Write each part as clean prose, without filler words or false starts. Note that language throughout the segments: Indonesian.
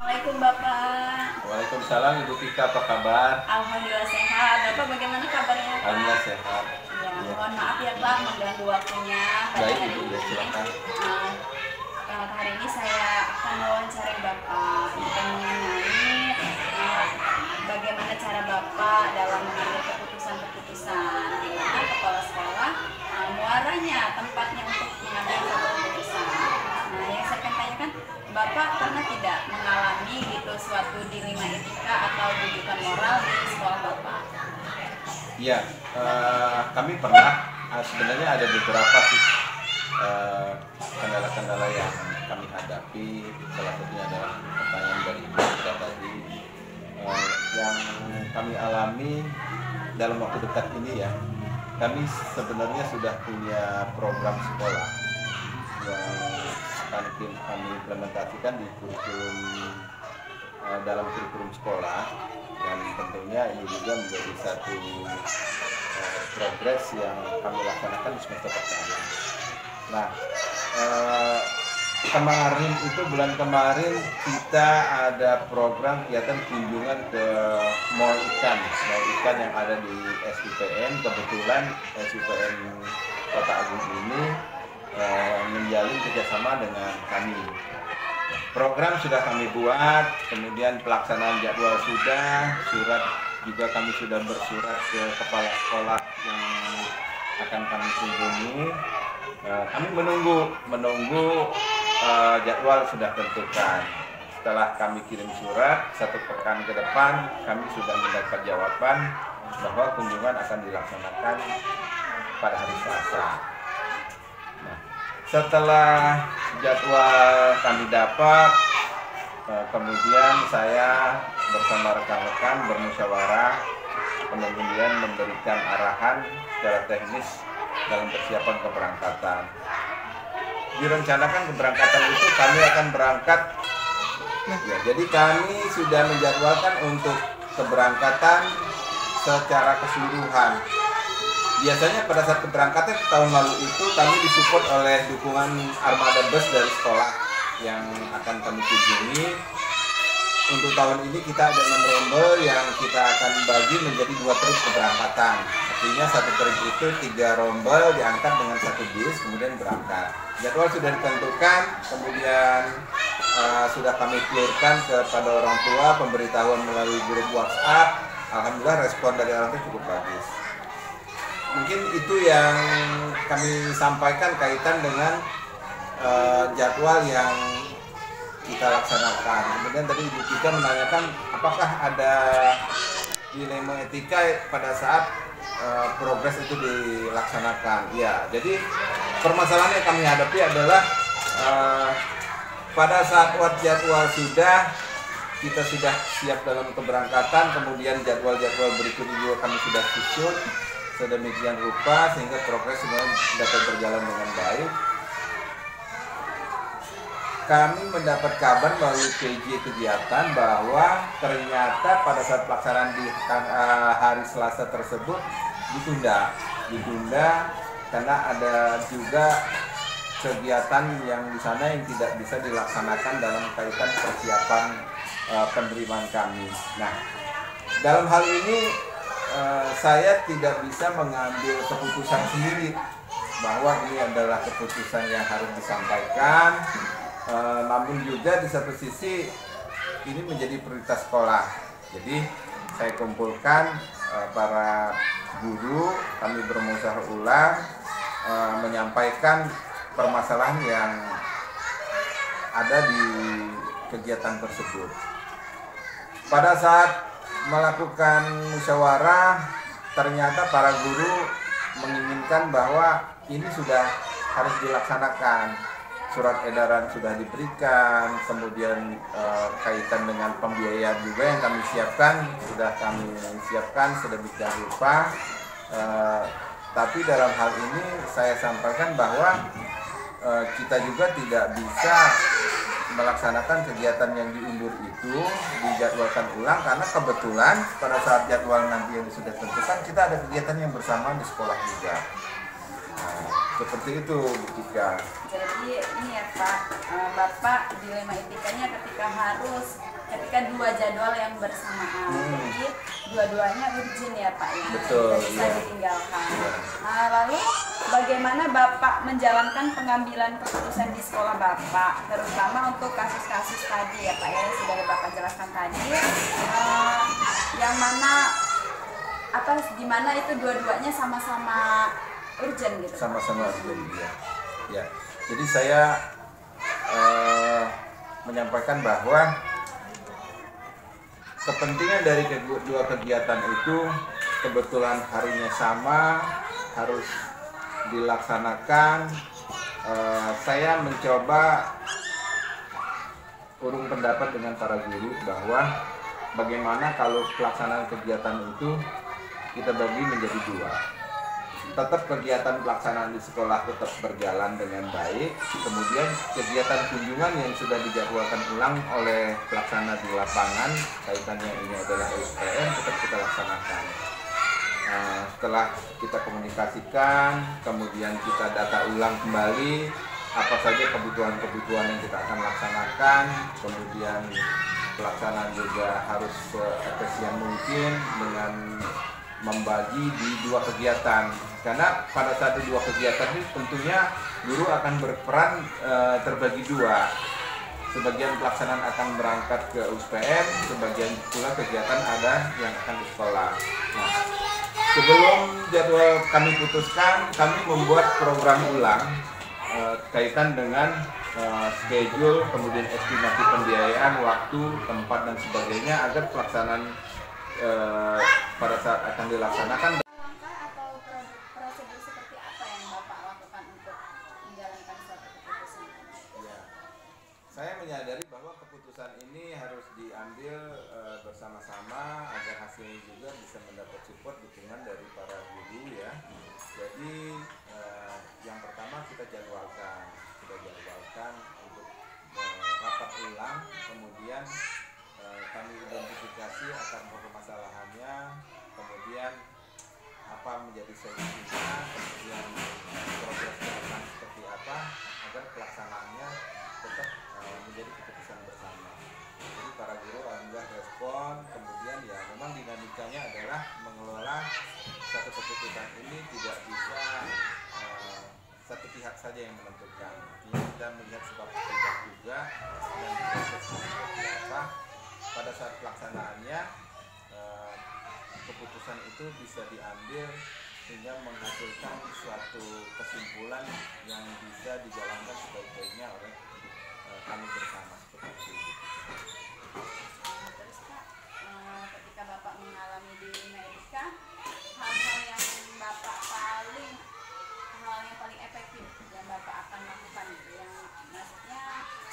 Assalamualaikum Bapak. Waalaikumsalam Ibu Tika, apa kabar? Alhamdulillah sehat. Bapak bagaimana kabarnya Pak? Alhamdulillah sehat. Ya, Ya. mohon maaf ya Pak mengganggu waktunya pada Baik hari Ibu, ini. ya silakan. Hari ini saya akan mewawancarai Bapak dan mengenai bagaimana cara Bapak dalam mengambil keputusan-keputusan di mana kepala sekolah muaranya tempatnya untuk mengambil suatu keputusan. Nah, yang saya akan tanyakan, Bapak pernah tidak mengalami gitu suatu dilema etika atau rujukan moral di sekolah Bapak? Iya, kami pernah. Sebenarnya ada beberapa sih kendala-kendala yang kami hadapi. Salah satunya adalah pertanyaan dari Ibu Tika tadi. Yang kami alami dalam waktu dekat ini ya, kami sebenarnya sudah punya program sekolah yang akan kami implementasikan di kurikulum dalam kurikulum sekolah, dan tentunya ini juga menjadi satu progres yang kami laksanakan di semester pertama. Nah, bulan kemarin kita ada program kegiatan kunjungan ke mall ikan yang ada di SUPN. Kebetulan SUPN Kota Agung ini menjalin kerjasama dengan kami. Program sudah kami buat, kemudian pelaksanaan jadwal sudah, surat juga kami sudah bersurat ke kepala sekolah yang akan kami kunjungi. Kami menunggu jadwal sudah tentukan. Setelah kami kirim surat, 1 pekan ke depan kami sudah mendapat jawaban bahwa kunjungan akan dilaksanakan pada hari Selasa. Nah, setelah jadwal kami dapat, kemudian saya bersama rekan-rekan bermusyawarah, kemudian memberikan arahan secara teknis dalam persiapan keberangkatan. Direncanakan keberangkatan itu kami akan berangkat, ya, jadi kami sudah menjadwalkan untuk keberangkatan secara keseluruhan. Biasanya pada saat keberangkatan tahun lalu itu kami disupport oleh dukungan armada bus dari sekolah yang akan kami kunjungi. Untuk tahun ini kita ada 6 rombel yang kita akan bagi menjadi 2 trip keberangkatan. Artinya 1 trip itu 3 rombel diangkat dengan 1 bis kemudian berangkat. Jadwal sudah ditentukan, kemudian sudah kami keluarkan kepada orang tua, pemberitahuan melalui grup WhatsApp. Alhamdulillah respon dari orang tua cukup bagus. Mungkin itu yang kami sampaikan kaitan dengan jadwal yang kita laksanakan. Kemudian tadi Ibu Tika menanyakan apakah ada dilema etika pada saat progres itu dilaksanakan. Ya, jadi permasalahan yang kami hadapi adalah pada saat jadwal kita sudah siap dalam keberangkatan, kemudian jadwal-jadwal berikutnya juga kami sudah susun sedemikian rupa sehingga progres semua dapat berjalan dengan baik. Kami mendapat kabar melalui PJ kegiatan bahwa ternyata pada saat pelaksanaan di hari Selasa tersebut ditunda karena ada juga kegiatan yang di sana yang tidak bisa dilaksanakan dalam kaitan persiapan penerimaan kami. Nah, dalam hal ini saya tidak bisa mengambil keputusan sendiri bahwa ini adalah keputusan yang harus disampaikan. Namun juga di satu sisi ini menjadi prioritas sekolah. Jadi saya kumpulkan para guru, kami bermusyawarah ulang, menyampaikan permasalahan yang ada di kegiatan tersebut. Pada saat melakukan musyawarah, ternyata para guru menginginkan bahwa ini sudah harus dilaksanakan. Surat edaran sudah diberikan, kemudian kaitan dengan pembiayaan juga yang kami siapkan sedemikian rupa. Tapi dalam hal ini saya sampaikan bahwa kita juga tidak bisa melaksanakan kegiatan yang diundur itu dijadwalkan ulang karena kebetulan pada saat jadwal nanti yang sudah tentukan kita ada kegiatan yang bersama di sekolah juga. Seperti itu, Bu Tika. Jadi ini ya Pak, Bapak dilema etikanya ketika harus ketika dua jadwal yang bersamaan. Jadi dua-duanya urgent ya Pak ya. Betul, Tidak bisa iya. ditinggalkan. Nah, lalu bagaimana Bapak menjalankan pengambilan keputusan di sekolah Bapak, terutama untuk kasus-kasus tadi ya Pak ya, yang sudah Bapak jelaskan tadi, yang mana di mana itu dua-duanya sama-sama urgent gitu. Sama-sama urgent, ya. Ya. Jadi saya menyampaikan bahwa kepentingan dari kedua kegiatan itu kebetulan harinya sama, harus dilaksanakan. Saya mencoba urung pendapat dengan para guru bahwa bagaimana kalau pelaksanaan kegiatan itu kita bagi menjadi dua. Tetap kegiatan pelaksanaan di sekolah tetap berjalan dengan baik, kemudian kegiatan kunjungan yang sudah dijadwalkan ulang oleh pelaksana di lapangan, kaitannya ini adalah SPM, tetap kita laksanakan. Setelah kita komunikasikan, kemudian kita data ulang kembali apa saja kebutuhan-kebutuhan yang kita akan laksanakan, kemudian pelaksanaan juga harus seefisien mungkin dengan membagi di dua kegiatan, karena pada saat di dua kegiatan ini tentunya guru akan berperan terbagi dua. Sebagian pelaksanaan akan berangkat ke USPM, sebagian pula kegiatan ada yang akan di sekolah. Nah, sebelum jadwal kami putuskan, kami membuat program ulang kaitan dengan schedule, kemudian estimasi pembiayaan, waktu, tempat dan sebagainya agar pelaksanaan pada saat akan dilaksanakan. Langkah atau prosedur seperti apa yang Bapak lakukan untuk menjalankan suatu keputusan? Ya, saya menyadari bahwa keputusan ini harus diambil bersama-sama agar hasilnya juga bisa mendapat support dukungan dari para guru ya. Jadi yang pertama kita jadwalkan untuk rapat ulang, kemudian kami identifikasi akar permasalahannya, kemudian apa menjadi solusinya, kemudian progresnya akan seperti apa agar pelaksanaannya tetap menjadi keputusan bersama. Jadi para guru alhamdulillah respon, kemudian ya memang dinamikanya adalah mengelola satu keputusan ini tidak bisa satu pihak saja yang menentukan. Kita melihat sebab akibat juga dan prosesnya seperti apa. Pada saat pelaksanaannya keputusan itu bisa diambil sehingga menghasilkan suatu kesimpulan yang bisa dijalankan sebaik-baiknya oleh kami bersama seperti itu. Terus Pak, ketika Bapak mengalami di Medika, hal-hal yang paling efektif yang Bapak akan lakukan gitu, yang maksudnya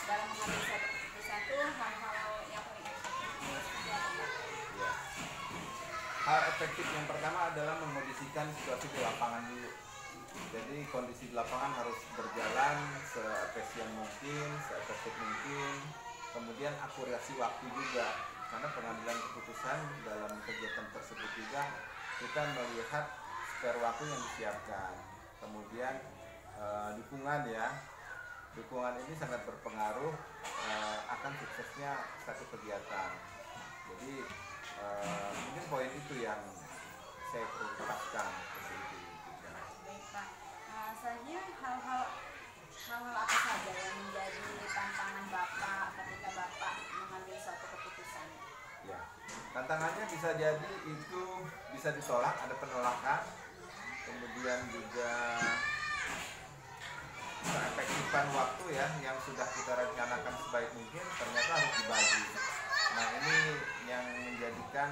dalam mengambil suatu keputusan itu hal-hal yang paling efektif itu seperti apa Pak? Ya. Hal efektif yang pertama adalah mengondisikan situasi di lapangan dulu. Jadi kondisi di lapangan harus berjalan seefisien mungkin, seefektif mungkin. Kemudian akurasi waktu juga, karena pengambilan keputusan dalam kegiatan tersebut juga kita melihat spare waktu yang disiapkan. Kemudian dukungan ya, dukungan ini sangat berpengaruh akan suksesnya satu kegiatan. Jadi mungkin poin itu yang saya perlu tekankan seperti itu. Baik Pak, selanjutnya hal-hal apa saja yang menjadi tantangan Bapak ketika Bapak mengambil suatu keputusan? Ya, tantangannya bisa jadi itu bisa ditolak, ada penolakan, kemudian juga keefektifan waktu ya yang sudah kita rencanakan sebaik mungkin ternyata harus dibagi. Nah ini yang menjadikan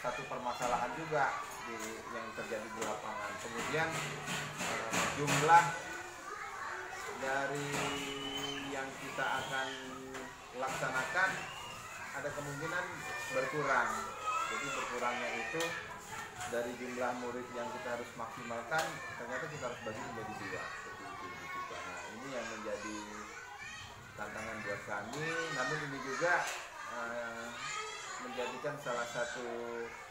satu permasalahan juga yang terjadi di lapangan. Kemudian jumlah dari yang kita akan laksanakan ada kemungkinan berkurang. Jadi berkurangnya itu dari jumlah murid yang kita harus maksimalkan ternyata kita harus bagi menjadi dua. Nah ini yang menjadi tantangan buat kami. Namun ini juga menjadikan salah satu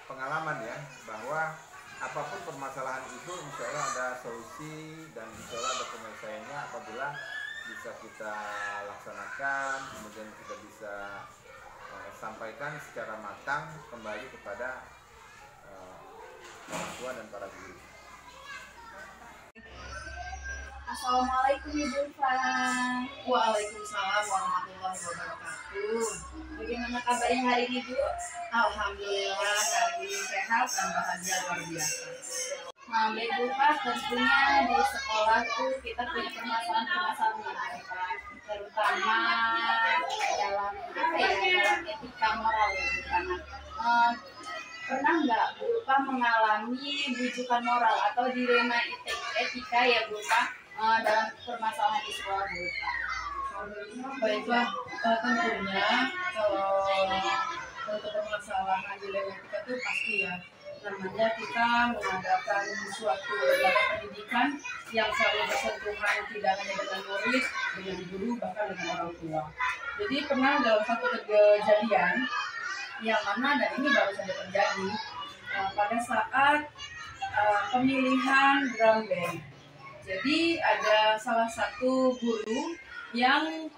pengalaman ya, bahwa apapun permasalahan itu insya Allah ada solusi dan insya Allah ada penyelesaiannya apabila bisa kita laksanakan, kemudian kita bisa sampaikan secara matang kembali kepada orang tua dan para guru. Assalamualaikum Ibu Fang. Waalaikumsalam warahmatullahi wabarakatuh. Bagaimana kabarnya hari ini Bu? Alhamdulillah hari ini sehat dan bahagia luar biasa. Nah, Baik Bu Fang, tentunya di sekolah tuh kita punya permasalahan-permasalahan yang Pak, terutama dalam dalam etika moral ya Bu Fang. Pernah nggak Bu Fang mengalami bujukan moral atau dilema etika ya Bu Fang dalam permasalahan di sekolah Bu Fang? Baiklah, tentunya kalau untuk permasalahan dilema etika itu pasti ya, namanya kita mengadakan suatu lembaga pendidikan yang selalu bersentuhan tidak hanya dengan murid, dengan guru, bahkan dengan orang tua. Jadi pernah dalam satu kejadian yang mana, dan ini baru saja terjadi pada saat pemilihan drum band. Jadi ada salah satu guru yang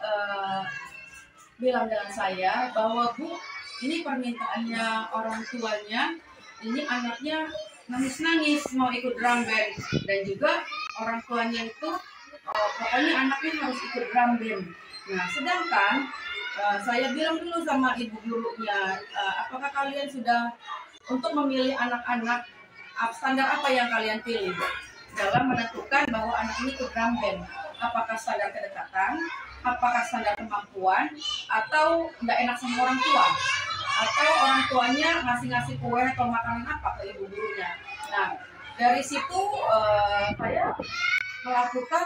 bilang dengan saya bahwa Bu, ini permintaannya orang tuanya, ini anaknya nangis-nangis mau ikut drum band, dan juga orang tuanya itu pokoknya anaknya harus ikut drum band. Nah, sedangkan saya bilang dulu sama ibu gurunya, apakah kalian sudah untuk memilih anak-anak, standar apa yang kalian pilih dalam menentukan bahwa anak ini ikut drum band? Apakah standar kedekatan, apakah standar kemampuan, atau nggak enak sama orang tua, atau orang tuanya ngasih-ngasih kue atau makanan apa ke ibu gurunya. Nah, dari situ saya melakukan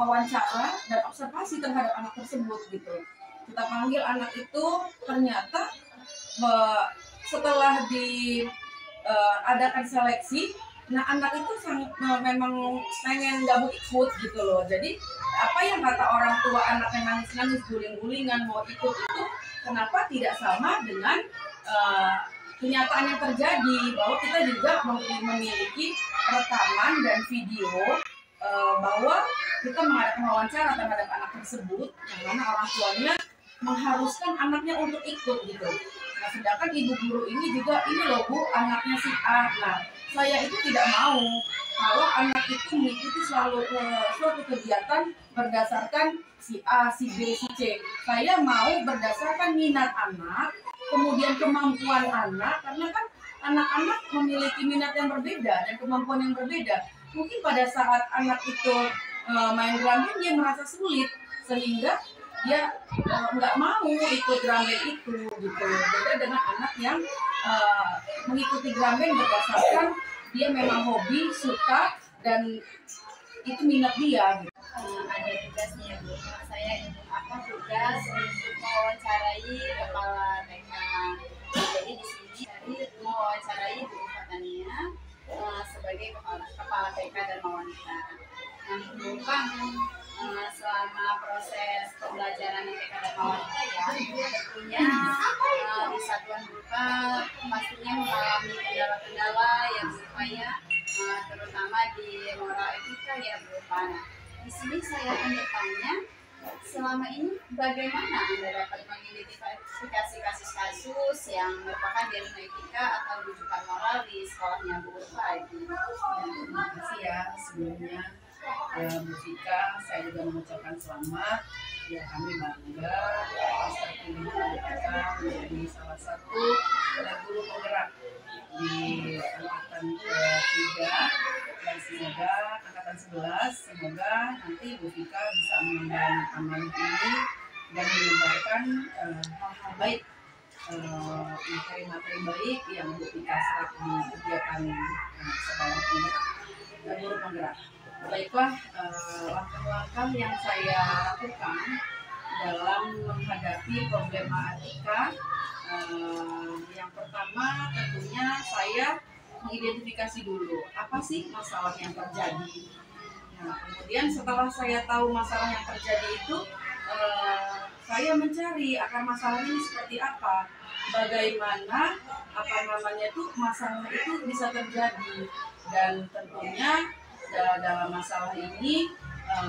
wawancara dan observasi terhadap anak tersebut gitu. Kita panggil anak itu, ternyata setelah diadakan seleksi, nah anak itu memang pengen gabung ikut gitu loh. Jadi apa yang kata orang tua anaknya nangis-nangis, guling-gulingan mau ikut itu, kenapa tidak sama dengan kenyataan yang terjadi, bahwa kita juga memiliki rekaman dan video bahwa kita mengadakan wawancara terhadap anak tersebut, yang mana orang tuanya mengharuskan anaknya untuk ikut gitu. Nah, sedangkan ibu guru ini juga, ini loh Bu, anaknya si A. Nah, saya itu tidak mau kalau anak itu mengikuti selalu suatu kegiatan berdasarkan si A, si B, si C. Saya mau berdasarkan minat anak, kemudian kemampuan anak, karena kan anak-anak memiliki minat yang berbeda dan kemampuan yang berbeda. Mungkin pada saat anak itu main drum band dia merasa sulit, sehingga dia nggak mau ikut drum band itu gitu. Beda dengan anak yang mengikuti drum band berdasarkan dia memang hobi, suka, dan itu minat dia gitu. Ada tugasnya ya Bu. Saya tugas untuk mewawancarai kepala TK. Jadi di sini mewawancarai Bu Fatania sebagai kepala TK Dharma Wanita. Nah, Bu Fang, selama proses pembelajaran di TK Dharma Wanita ya, tentunya di satuan Bu Fang pastinya mengalami kendala-kendala yang supaya terutama di moral etika ya Bu Fang. Di sini saya akan bertanya, selama ini bagaimana Anda dapat mengidentifikasi kasus-kasus yang merupakan dilema etika atau rujukan moral di sekolahnya Bu Fang? Terima kasih ya sebelumnya Bu Vika, saya juga mengucapkan selamat. Ya, kami bangga atas terpilihnya Bu Vika menjadi salah satu guru penggerak di angkatan ke-3, dan semoga angkatan 11, semoga nanti Bu Vika bisa mengemban amanah ini dan menyebarkan hal-hal baik, materi-materi baik yang Bu Vika serap di kegiatan sekolah penggerak dan guru penggerak. Baiklah, langkah-langkah yang saya lakukan dalam menghadapi problema etika, yang pertama tentunya saya mengidentifikasi dulu apa sih masalah yang terjadi. Nah, kemudian setelah saya tahu masalah yang terjadi itu, saya mencari akar masalah ini seperti apa, bagaimana masalah itu bisa terjadi, dan tentunya dalam masalah ini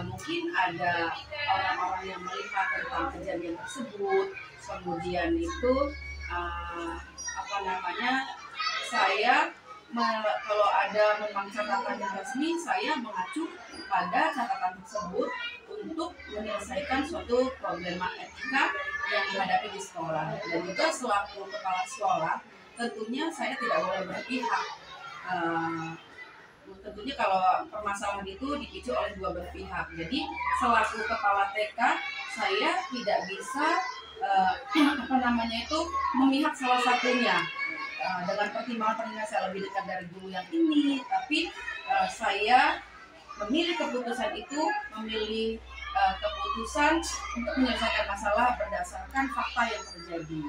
mungkin ada orang-orang yang melihat tentang kejadian tersebut Kemudian itu apa namanya, saya kalau ada memang catatan yang resmi, saya mengacu pada catatan tersebut untuk menyelesaikan suatu problema etika yang dihadapi di sekolah. Dan juga selaku kepala sekolah, tentunya saya tidak boleh berpihak. Tentunya kalau permasalahan itu dipicu oleh dua berpihak. Jadi selaku kepala TK, saya tidak bisa apa namanya itu memihak salah satunya. Dengan pertimbangan saya lebih dekat dari guru yang ini, tapi saya memilih keputusan itu, memilih keputusan untuk menyelesaikan masalah berdasarkan fakta yang terjadi.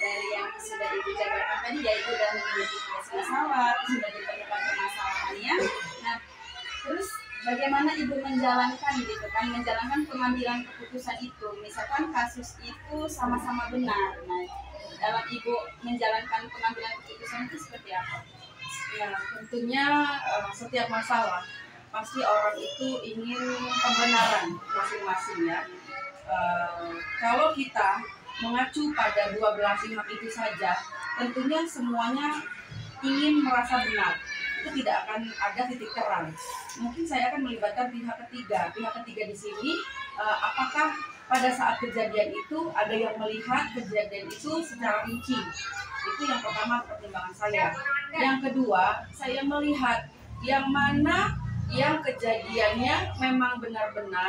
Dari yang sudah Ibu jabarkan tadi, yaitu sudah mengidentifikasi masalah, sudah ditemukan permasalahannya. Nah, terus bagaimana Ibu menjalankan gitu kan, menjalankan pengambilan keputusan itu? Misalkan kasus itu sama-sama benar. Nah, dalam Ibu menjalankan pengambilan keputusan itu seperti apa? Ya, tentunya setiap masalah pasti orang itu ingin pembenaran masing-masing ya. Kalau kita mengacu pada dua belah pihak itu saja, tentunya semuanya ingin merasa benar. Itu tidak akan ada titik terang. Mungkin saya akan melibatkan pihak ketiga. Pihak ketiga di sini, apakah pada saat kejadian itu ada yang melihat kejadian itu secara rinci? Itu yang pertama pertimbangan saya. Yang kedua, saya melihat yang mana yang kejadiannya memang benar-benar,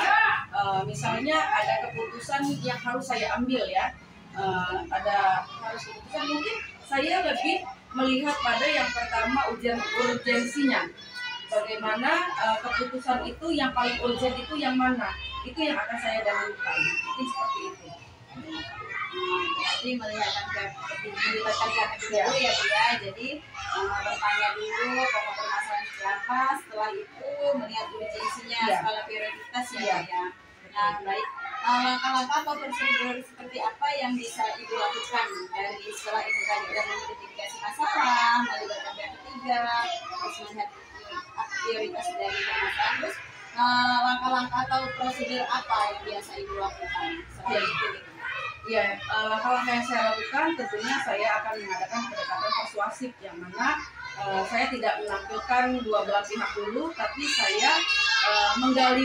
misalnya ada keputusan yang harus saya ambil ya, ada harus keputusan, mungkin saya lebih melihat pada yang pertama urgensinya. Bagaimana keputusan itu yang paling urgent itu yang mana? Itu yang akan saya dahulukan. Mungkin seperti itu. Jadi melibatkan pihak ketiga dulu ya Bu ya. Jadi bertanya dulu pokok permasalahan siapa, setelah itu melihat urgensinya, skala prioritas ya. Nah, baik. Langkah-langkah atau prosedur seperti apa yang bisa Ibu lakukan dari setelah Ibu tadi sudah mengidentifikasi masalah, melibatkan pihak ketiga, terus melihat prioritas dari permasalahan, terus langkah-langkah atau prosedur apa yang biasa Ibu lakukan seperti itu? Ya, hal yang saya lakukan tentunya saya akan mengadakan pendekatan persuasif yang mana saya tidak menampilkan dua belah pihak dulu, tapi saya menggali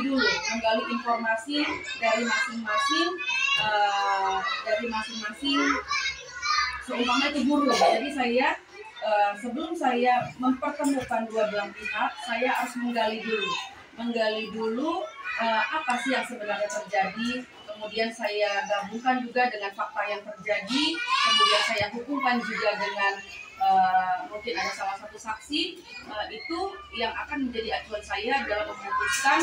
informasi dari masing-masing seumpama itu guru. Jadi saya sebelum saya mempertemukan dua belah pihak, saya harus menggali dulu apa sih yang sebenarnya terjadi. Kemudian saya gabungkan juga dengan fakta yang terjadi, kemudian saya hubungkan juga dengan mungkin ada salah satu saksi, itu yang akan menjadi acuan saya dalam memutuskan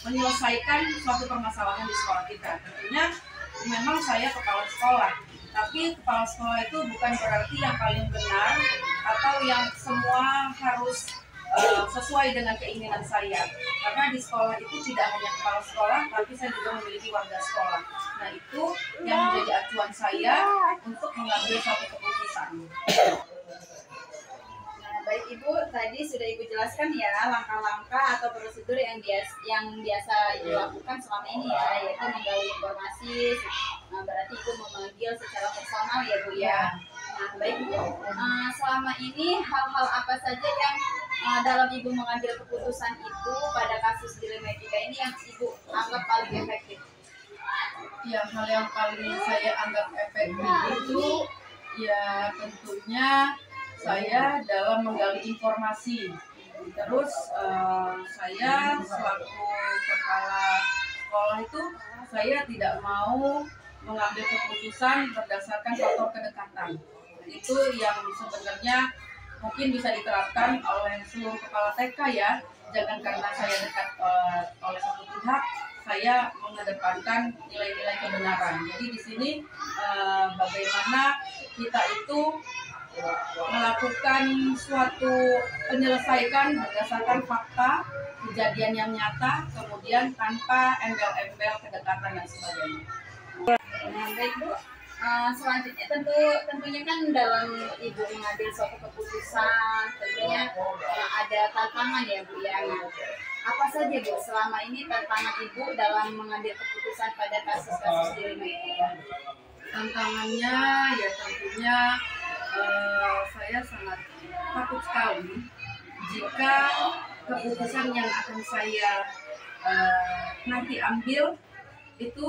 menyelesaikan suatu permasalahan di sekolah kita. Tentunya memang saya kepala sekolah, tapi kepala sekolah itu bukan berarti yang paling benar atau yang semua harus sesuai dengan keinginan saya, karena di sekolah itu tidak hanya kepala sekolah, tapi saya juga memiliki warga sekolah. Nah, itu yang menjadi acuan saya untuk mengambil suatu keputusan. Nah, baik Ibu, tadi sudah Ibu jelaskan ya langkah-langkah atau prosedur yang biasa Ibu lakukan selama ini ya, yaitu menggali informasi. Nah, berarti Ibu memanggil secara personal ya Bu ya. Nah, baik Bu, selama ini hal-hal apa saja yang dalam Ibu mengambil keputusan itu pada kasus dilema etika ini yang Ibu anggap paling efektif? Ya, hal yang paling saya anggap efektif itu ya tentunya saya dalam menggali informasi. Terus saya selaku kepala sekolah itu saya tidak mau mengambil keputusan berdasarkan faktor kedekatan. Itu yang sebenarnya mungkin bisa diterapkan oleh seluruh kepala TK ya. Jangan karena saya dekat oleh satu pihak, saya mengedepankan nilai-nilai kebenaran. Jadi di sini bagaimana kita itu melakukan suatu penyelesaian berdasarkan fakta, kejadian yang nyata, kemudian tanpa embel-embel kedekatan dan sebagainya. Nah, baik Bu. Selanjutnya tentunya kan dalam Ibu mengambil suatu keputusan tentunya ada tantangan ya Bu ya. Nah, apa saja Bu selama ini tantangan Ibu dalam mengambil keputusan keputusan pada kasus-kasus dilema etika? Tantangannya ya tentunya saya sangat takut sekali jika keputusan yang akan saya nanti ambil itu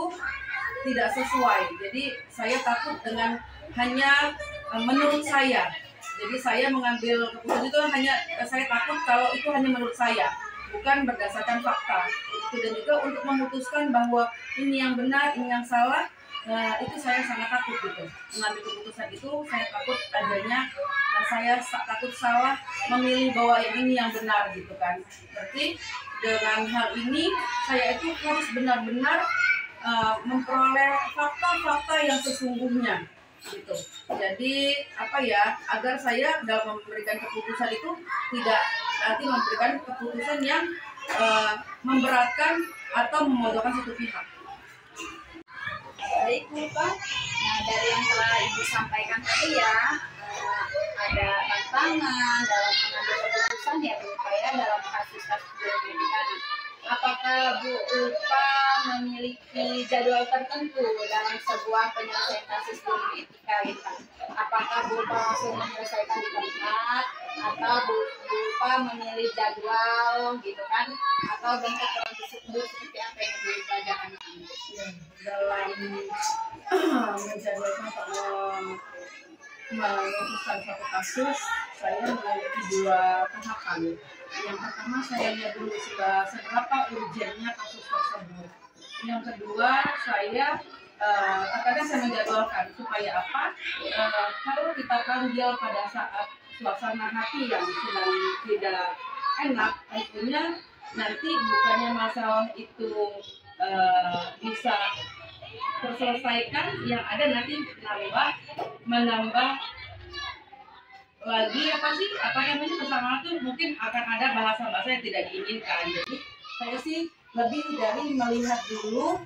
tidak sesuai. Jadi saya takut dengan hanya menurut saya. Jadi saya mengambil keputusan itu hanya saya takut kalau itu hanya menurut saya, bukan berdasarkan fakta. Dan juga untuk memutuskan bahwa ini yang benar, ini yang salah, itu saya sangat takut gitu. Mengambil keputusan itu saya takut adanya, saya takut salah memilih bahwa yang ini yang benar gitu kan. Berarti dengan hal ini saya itu harus benar-benar memperoleh fakta-fakta yang sesungguhnya gitu. Jadi apa ya, agar saya dalam memberikan keputusan itu tidak nanti memberikan keputusan yang memberatkan atau memojokkan satu pihak. Baik Bu Pak, nah dari yang telah Ibu sampaikan tadi ya, ada tantangan dalam mengambil keputusan ya Bu Pak ya dalam kasus-kasus dilema etika. Apakah Bu Ulfa memiliki jadwal tertentu dalam sebuah penyelesaian kasus dilema etika gitu kan? Apakah Bu Ulfa langsung menyelesaikan di tempat atau Bu Ulfa memilih jadwal gitu kan? Atau bentuk prosedur seperti apa yang Bu Ulfa jalani? Dalam menjadwalkan atau memutuskan satu kasus, saya memiliki dua tahapan. Yang pertama saya lihat dulu seberapa urgennya kasus tersebut. Yang kedua saya kadang saya menjadwalkan supaya apa? Kalau kita panggil pada saat suasana hati yang sedang tidak enak, tentunya nanti bukannya masalah itu bisa terselesaikan, yang ada nanti menambah lagi apa namanya bersama itu mungkin akan ada bahasa-bahasa yang tidak diinginkan. Jadi saya sih lebih dari melihat dulu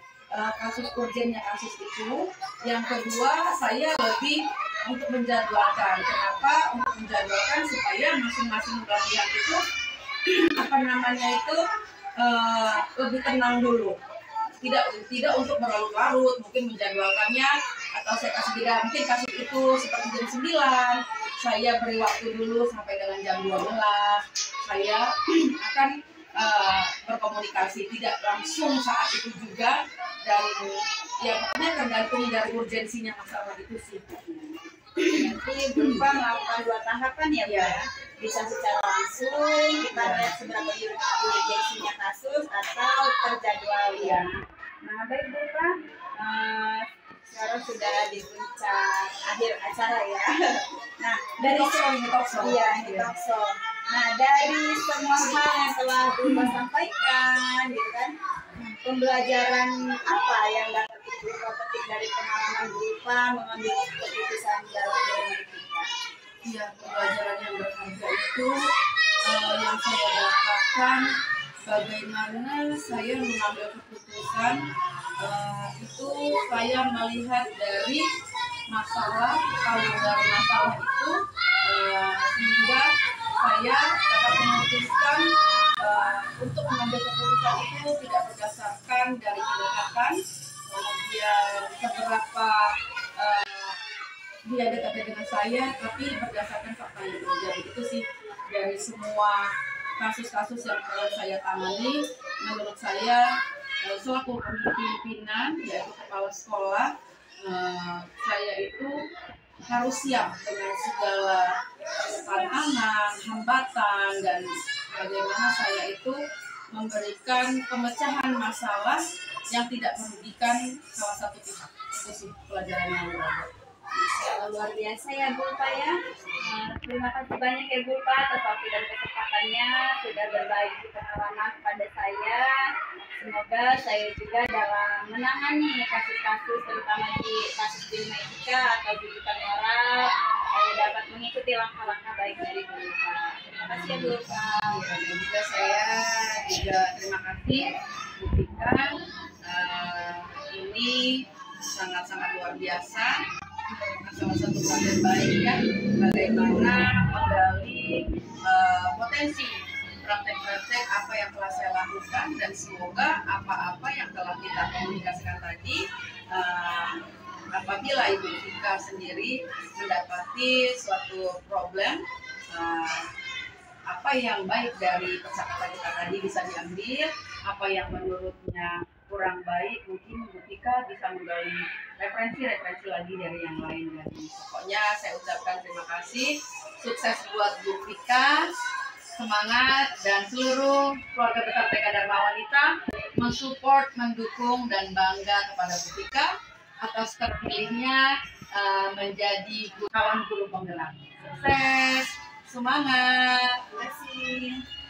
kasus urgennya kasus itu. Yang kedua saya lebih untuk menjadwalkan. Kenapa? Untuk menjadwalkan supaya masing-masing belah pihak itu lebih tenang dulu. Tidak untuk berlarut-larut, mungkin menjadwalkannya atau saya kasih jeda, mungkin kasus itu seperti jam 9, saya beri waktu dulu sampai dengan jam 12, saya akan berkomunikasi, tidak langsung saat itu juga, dan ya pokoknya tergantung dari urgensinya masalah itu sih. Nanti berupa melakukan dua tahapan ya Bu ya. Bisa secara langsung kita lihat seberapa urgensinya kasus atau terjadwal ya. Nah baik Bu Pak, sekarang sudah di puncak akhir acara ya. Nah dari talkshow. Nah dari semua hal yang telah Bu Pak sampaikan, gitu kan, pembelajaran apa yang dapat Ibu petik dari pengalaman Bu Pak mengambil keputusan dalam dilema etika? Ya, pembelajaran yang berharga itu yang saya dapatkan bagaimana saya mengambil keputusan itu saya melihat dari masalah, kalau dari masalah itu sehingga saya dapat memutuskan untuk mengambil keputusan itu tidak berdasarkan dari kedekatan, kemudian seberapa dia dekat dengan saya, tapi berdasarkan fakta yang terjadi. Itu sih dari semua kasus-kasus yang saya tangani, menurut saya selaku pimpinan yaitu kepala sekolah, saya itu harus siap dengan segala tantangan, hambatan, dan bagaimana saya itu memberikan pemecahan masalah yang tidak merugikan salah satu pihak. Itu sih pelajaran yang berharga. Luar biasa ya Bu Ulfa ya. Terima kasih banyak ya Bu Ulfa atas waktu dan kesempatannya sudah berbagi pengalaman kepada saya. Semoga saya juga dalam menangani kasus-kasus terutama di kasus dilema etika atau rujukan moral, saya dapat mengikuti langkah-langkah baik dari Bu Ulfa. Terima kasih ya Bu Ulfa. Dan juga saya terima kasih Bu Tika. Ini sangat-sangat luar biasa. Salah satu konten baik ya, bagaimana menggali potensi praktek-praktek apa yang telah saya lakukan, dan semoga apa-apa yang telah kita komunikasikan tadi, apabila Ibu Vika sendiri mendapati suatu problem, apa yang baik dari percakapan kita tadi bisa diambil, apa yang menurutnya kurang baik mungkin Bu Vika bisa menggali referensi lagi dari yang lain. Jadi pokoknya saya ucapkan terima kasih, sukses buat Bu Vika, semangat, dan seluruh keluarga besar TK Dharma Wanita mensupport, mendukung, dan bangga kepada Bu Vika atas terpilihnya menjadi kawan guru penggerak. Sukses, semangat. Terima kasih.